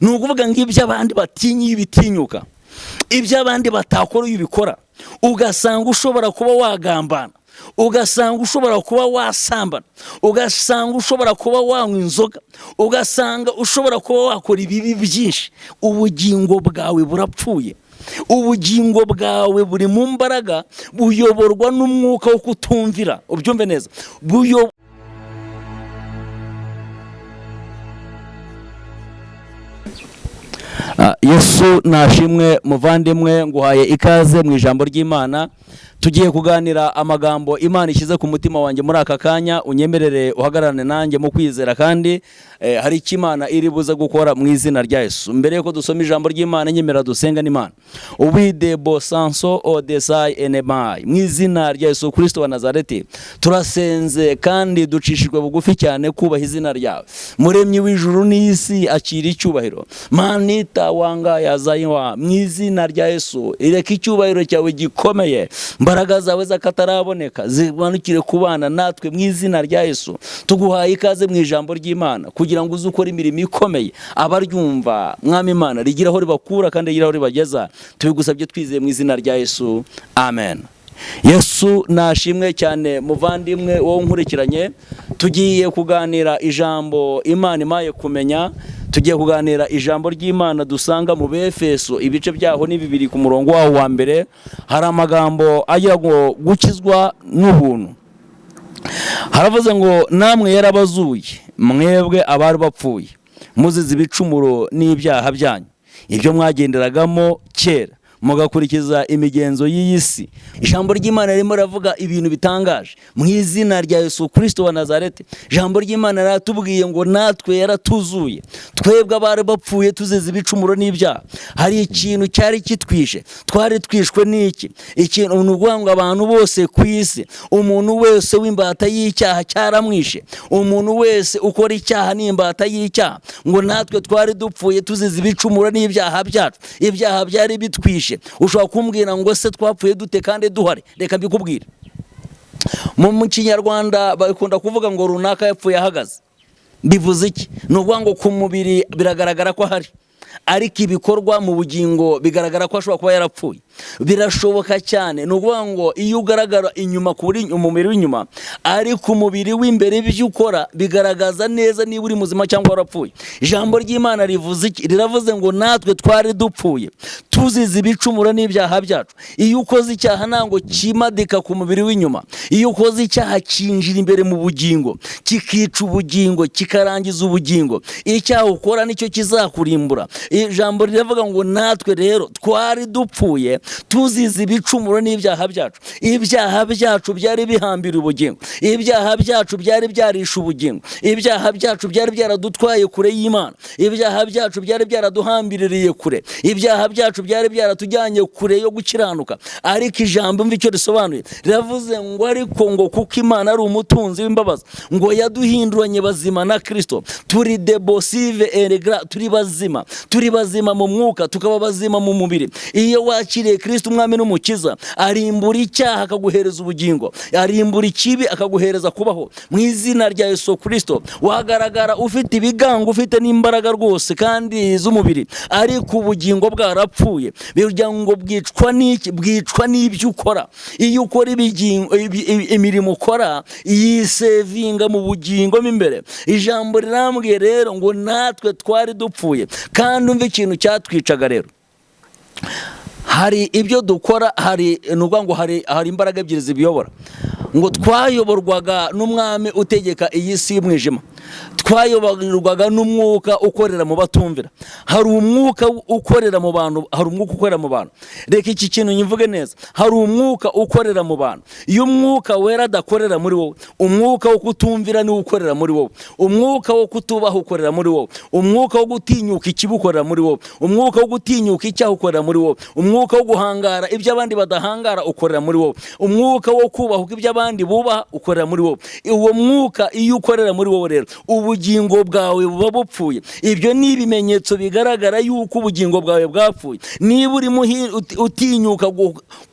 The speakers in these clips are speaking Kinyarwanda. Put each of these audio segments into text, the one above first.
ni ukuvuga ngo ibyo abandi batinyi ibitinyuka, ibyo abandi batakora iyo ubikora, ugasanga ushobora kuba wagambana, ugasanga ushobora kuba wasambana, ugasanga ushobora kuba wanywa inzoga, ugasanga ushobora kuba wakora ibibi byinshi, ubugingo bwawe burapfuye. Ubugingo bwawe buri mu mbaraga, buyoborwa n'umwuka wo kutumvira. Ubyumve neza, Yesu nashimwe muvandimwe, nguhaye ikaze mu ijambo ry'Imana. Tugiye kuganira amagambo Imana ishyize ku mutima wanjye muri aka kanya. Unyemerere uhagararane nanjye mu kwizera, kandi hari icyo Imana iri buze gukora mu izina rya Yesu. Mbere yuko dusoma ijambo ry'Imana, nyemera dusenga n'Imana. Ubide bosanso odesai enemai, mu izina rya Yesu Kristo wa Nazareti turasenze kandi ducishijwe bugufi cyane kubaha izina ryawe. Muremyi w'ijuru n'isi, akira icyubahiro. Manita wanga yazayiwa, mu izina rya Yesu ireka icyubahiro cyawe gikomeye, imbaraga zawe zakataraboneka zibanukire kubana natwe mu izina rya Yesu. Tuguhaye ikaze mu ijambo ry'Imana kugira ngo uze ukora imirimo ikomeye, abaryumva Mwami Imana rigiraho ribakura kandi rigiraho ribageza. Tubigusabye twizeye mu izina rya Yesu, amen. Yesu nashimwe cyane muvandimwe wowe nkurikiranye. Tugiye kuganira ijambo Imana imaye kumenya. Tugiye kuganira ijambo ry'Imana dusanga mu Befeso ibice byaho ni 2 ku murongo waho wa mbere. Hari amagambo agira ngo gukizwa n'ubuntu. Haravuze ngo namwe yarabazuye mwebwe abari bapfuye muzize ibicumuro n'ibyaha byanyu, ibyo mwagenderagamo kera mugakurikiza imigenzo y'iyi si. Ijambo ry'Imana ririmo ravuga ibintu bitangaje mu izina rya Yesu Kristo wa Nazareti. Ijambo ry'Imana ratubwiye ngo natwe yaratuzuye, twebwe abari bapfuye tuzize ibicumuro n'ibyaha. Hari ikintu cyari kitwishe, twari twishwe n'iki? Ikintu nuvuga ngo abantu bose ku isi, umuntu wese w'imbata y'icyaha cyaramwishe. Umuntu wese ukora icyaha n'imbata y'icyaha, ngo natwe twari dupfuye tuzize ibicumuro n'ibyaha byacu. Ibyaha byari bitwishe. Ushobora kumbwira ngo se twapfuye dute kandi duhari? Reka mbikubwire. Mu Kinyarwanda bakunda kuvuga ngo runaka yapfuye ahagaze. Bivuze iki? Nuvuga ngo ku mubiri biragaragara ko hari, ariko ibikorwa mu bugingo bigaragara ko ashobora kuba yarapfuye. Birashoboka cyane. Nuvuga ngo iyo ugaragara inyuma kuri umubiri w'inyuma, ariko umubiri w'imbere ibyo ukora bigaragaza neza niba uri muzima cyangwa warapfuye. Ijambo ry'Imana rivuze iki? Riravuze ngo natwe twari dupfuye tuzize ibicumuro n'ibyaha byacu. Iyo ukoze icyaha ntango kimadika ku mubiri w'inyuma. Iyo ukoze icyaha kinjira imbere mu bugingo, kikica ubugingo, kikarangiza ubugingo. Icyaha ukora nicyo kizakurimbura. Ijambo riravuga ngo natwe rero twari dupfuye tuzize ibicumuro n'ibyaha byacu. Ibyaha byacu byari bihambira ubugingo, ibyaha byacu byari byarisha ubugingo, ibyaha byacu byari byaradutwaye kure y'Imana, ibyaha byacu byari byaraduhambiririye kure, ibyaha byacu byari byaratujyanye kure yo gukiranuka. Ariko ijambo mvi cyo risobanuye riravuze ngo ariko ngo kuko Imana ari umutunzi w'imbabazi, ngo yaduhinduranye bazima na Kristo. Turi debosive eregra, turi bazima, turi bazima mu mwuka, tukaba bazima mu mubiri. Iyo wakiriye Kristo umwami n'umukiza, arimbura icyaha akaguhereza ubugingo, arimbura ikibi akaguhereza kubaho. Mu izina rya Yesu Kristo wagaragara ufite ibigango, ufite n'imbaraga rwose kandi z'umubiri, ariko ubugingo bwarapfuye. Birya ngo bwicwa n'iki? Bwicwa n'ibyo ukora. Iyo ukora imirimo ukora yisevinga mu bugingo mo imbere. Ijambo rirambwiye rero ngo natwe twari dupfuye, kandi umva ikintu cyatwicaga rero. Hari ibyo dukora, hari nuvuga ngo hari imbaraga ebyiri zibiyobora. Ngo twayoborwaga n'umwami utegeka iyi si y'umwijima, twayoborwaga n'umwuka ukorera mu batumvira. Hari umwuka ukorera mu bantu, hari umwuka ukorera mu bantu. Reka iki kintu nyivuge neza. Hari umwuka ukorera mu bantu. Iyo umwuka wera adakorera muri wowe, umwuka wo kutumvira niwo ukorera muri wowe, umwuka wo kutubaha ukorera muri wowe, umwuka wo gutinyuka ikibi ukorera muri wowe, umwuka wo gutinyuka icyaha ukorera muri wowe, umwuka wo guhangara ibyo abandi badahangara ukorera muri wowe, umwuka wo kubaha ibyo abandi bubaha ukorera muri wowe. Uwo mwuka iyo ukorera muri wowe rero ubugingo bwawe buba bupfuye. Ibyo ni ibimenyetso bigaragara yuko ubugingo bwawe bwapfuye. Niba urimo utinyuka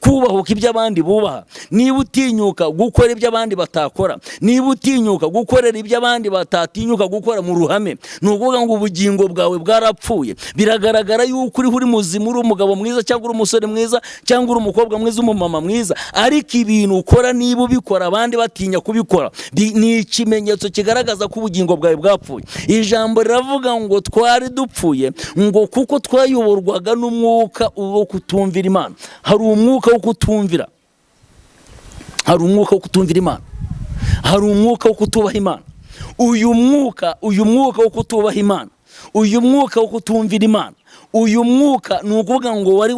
kubahuka ibyo abandi bubaha, niba utinyuka gukora ibyo abandi batakora, niba utinyuka gukorera ibyo abandi batatinyuka gukora mu ruhame, ni ukuvuga ngo ubugingo bwawe bwarapfuye. Biragaragara yuko uri muzima, uri umugabo mwiza cyangwa uri umusore mwiza cyangwa uri umukobwa mwiza, umumama mwiza, ariko ibintu ukora niba ubikora abandi batinya kubikora, ni ikimenyetso kigaragaza ko ubugingo bwawe bwapfuye. Ijambo riravuga ngo twari dupfuye ngo kuko twayoborwaga n'umwuka wo kutumvira Imana. Hari umwuka wo kutumvira, hari umwuka wo kutumvira Imana, hari umwuka wo kutubaha Imana. Uyu mwuka wo kutubaha Imana, uyu mwuka wo kutumvira Imana, uyu mwuka ni ukuvuga ngo wari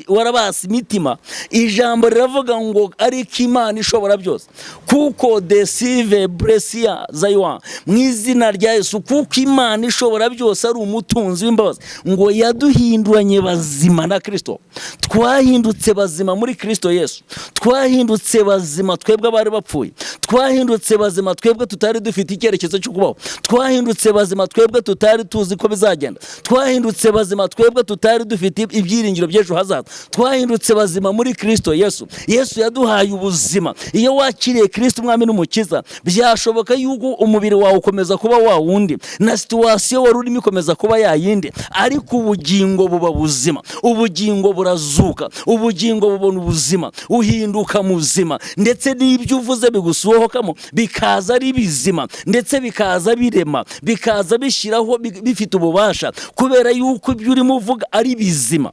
warabasi imitima. Ijambo riravuga ngo ariko Imana ishobora byose, kuko deceive bresia zaywa mu izina rya Yesu, kuko Imana ishobora byose ari umutunzi w'imbabazi, ngo yaduhinduranye bazima na Kristo. Twahindutse bazima muri Kristo Yesu, twahindutse bazima twebwe abari bapfuye, twahindutse bazima twebwe tutari dufite icyerekezo cyo kubaho, twahindutse bazima twebwe tutari tuzi ko bizagenda, twahindutse bazima twebwe tutari dufite ibyiringiro by'ejo hazaza, twahindutse bazima muri Kristo Yesu. Yesu yaduhaye ubuzima. Iyo wakiriye Kristo umwami n'umukiza, byashoboka yuko umubiri wawe ukomeza kuba wa wundi, na situwasiyo wari urimo ikomeza kuba yayindi, ariko ubugingo buba buzima, ubugingo burazuka, ubugingo bubona ubuzima, uhinduka muzima, ndetse n'ibyo uvuze bigusohokamo bikaza ari bizima, ndetse bikaza birema, bikaza bishyiraho bifite ububasha, kubera yuko ibyo urimo uvuga ari bizima.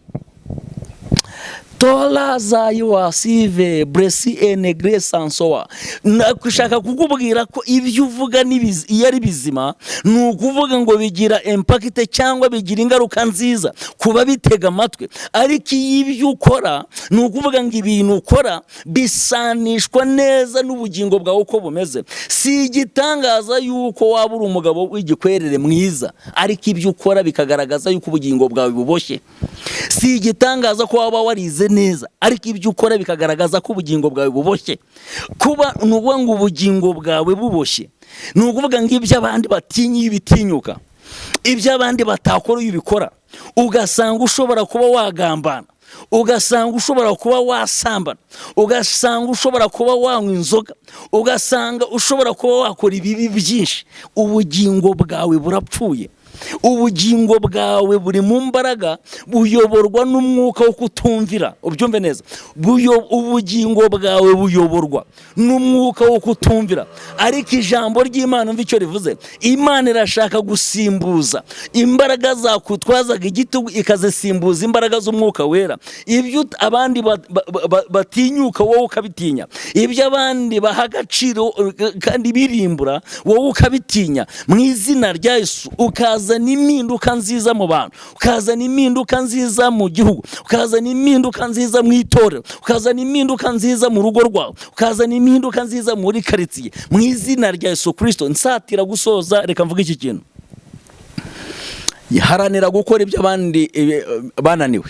Tola za yuasive bresi enegre sansoa. Nakushaka kukubwira ko ibyo uvuga iyo ari bizima, ni ukuvuga ngo bigira impact cyangwa bigira ingaruka nziza kuba bitega amatwi. Ariko ibyo ukora, ni ukuvuga ngo ibintu ukora bisanishwa neza n'ubugingo bwawe uko bumeze. Si igitangaza yuko waba uri umugabo w'igikwerere mwiza, ariko ibyo ukora bikagaragaza yuko ubugingo bwawe buboshye. Si igitangaza ko waba warize neza, ariko ibyo ukora bikagaragaza ko ubugingo bwawe buboshye. Kuba nuvuga ngo ubugingo bwawe buboshye, ni ukuvuga ngo ibyo abandi batinyi ibitinyuka, ibyo abandi batakora iyo ubikora, ugasanga ushobora kuba wagambana, ugasanga ushobora kuba wasambana, ugasanga ushobora kuba wanywa inzoga, ugasanga ushobora kuba wakora ibibi byinshi. Ubugingo bwawe burapfuye. Ubugingo bwawe buri mu mbaraga, buyoborwa n'umwuka wo kutumvira. Ubyumve neza, ubugingo bwawe buyoborwa n'umwuka wo kutumvira. Ariko ijambo ry'Imana umva icyo rivuze. Imana irashaka gusimbuza imbaraga zakutwazaga igitugu, ikazisimbuza imbaraga z'umwuka wera. Ibyo abandi batinyuka, wowe ukabitinya. Ibyo abandi baha agaciro kandi birimbura, wowe ukabitinya. Mu izina rya Yesu ukazana impinduka nziza mu bantu, ukazana impinduka nziza mu gihugu, ukazana impinduka nziza mu itorero, ukazana impinduka nziza mu rugo rwawe, ukazana impinduka nziza muri karitsiye, mu izina rya Yesu Kristo. Nsatira gusoza, reka mvuge iki kintu. Haranira gukora ibyo abandi bananiwe.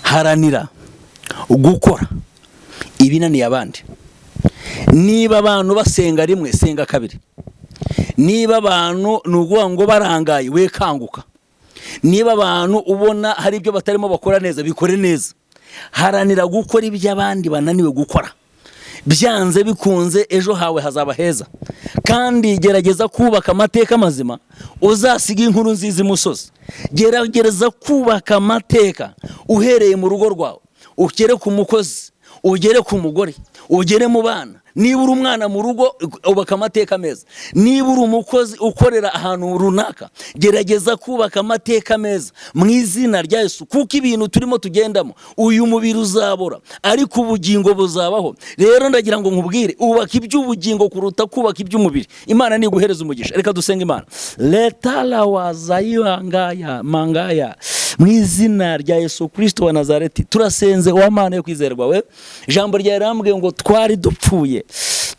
Haranira gukora ibinaniye abandi. Niba abantu basenga rimwe, senga kabiri. Niba abantu nuguha ngo barangaye, we kanguka. Niba abantu ubona hari ibyo batarimo bakora neza, bikore neza. Haranira gukora ibyo abandi bananiwe gukora. Byanze bikunze ejo hawe hazaba heza. Kandi gerageza kubaka amateka mazima, uzasiga inkuru nziza imusozi. Gerageza kubaka amateka uhereye mu rugo rwawe, ugere ku mukozi, ugere ku mugore, ugere mu bana. Niba uri umwana mu rugo, ubaka amateka meza. Niba uri umukozi ukorera ahantu runaka, gerageza kubaka amateka meza mu izina rya Yesu. Kuko ibintu turimo tugendamo, uyu mubiri uzabora, ariko ubugingo buzabaho. Rero ndagira ngo nkubwire, ubaka iby'ubugingo kuruta kubaka iby'umubiri. Imana niguhereza umugisha. Reka dusenga Imana. Letala wazayangaya mangaya, mu izina rya Yesu Kristo wa Nazareti. Turasenze wa Mana yo kwizerwa we. Ijambo rya rambwe ngo twari dupfuye,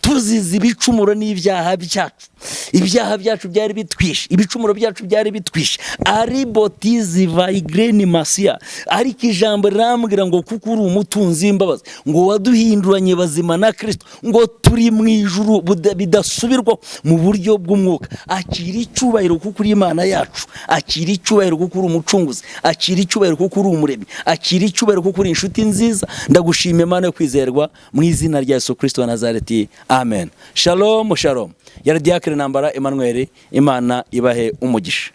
tuzize ibicumuro n'ibyaha byacu. Ibyaha byacu byari bitwishe, ibicumuro byacu byari bitwishe. Ari botizi vayigreni masiya, ariko ijambo rirambwira ngo kuko uri umutunzi w'imbabazi, ngo waduhinduranye bazima na Kristo, ngo turi mu ijuru bidasubirwaho mu buryo bw'umwuka. Akira icyubahiro kuko uri Imana yacu, akira icyubahiro kuko uri umucunguzi, akira icyubahiro kuko uri umuremyi, akira icyubahiro kuko uri inshuti nziza. Ndagushimiye Imana yo kwizerwa mu izina rya Yesu Kristo wa Nazareti, amen. Shalom shalom. Yari Ntambara Emmanuel, Imana ibahe umugisha.